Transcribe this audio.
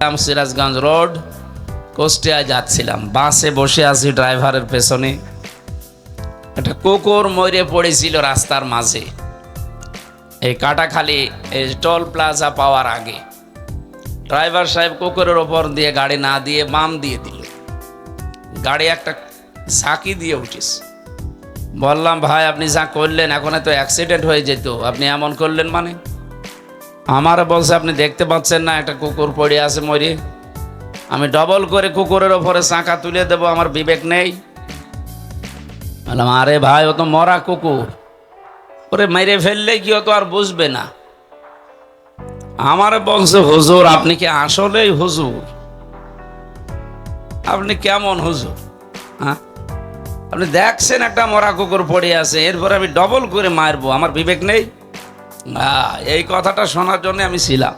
Sirajganj road কুষ্টিয়ায় যাচ্ছিলাম, বাসে বসে আছি ড্রাইভারের পেছনে। একটা কুকুর মরে পড়েছিল রাস্তার মাঝে, এই কাটাখালী এই টোল প্লাজা পাওয়ার আগে। ড্রাইভার সাহেব কুকুরের ওপর দিয়ে গাড়ি না দিয়ে বাম দিয়ে দিল, গাড়ি একটা ঝাঁকি দিয়ে উঠিস। বললাম, ভাই আপনি যা করলেন এখন তো অ্যাক্সিডেন্ট হয়ে যেত, আপনি এমন করলেন মানে? আমার বলছে, আপনি দেখতে পাচ্ছেন না একটা কুকুর পড়ে আছে মরে, আমি ডবল করে কুকুরের ওপরে চাকা তুলে দেবো, আমার বিবেক নেই? বললাম, আরে ভাই ও তো মরা কুকুর, ওরে মেরে ফেললে কি ও তো আর বুঝবে না। আমার বলছে, হুজুর আপনি কি আসলেই হুজুর? আপনি কেমন হুজুর? হ্যাঁ, আপনি দেখছেন একটা মরা কুকুর পড়ে আছে, এরপর আমি ডবল করে মারবো, আমার বিবেক নেই? এই কথাটা শোনার জন্য আমি ছিলাম।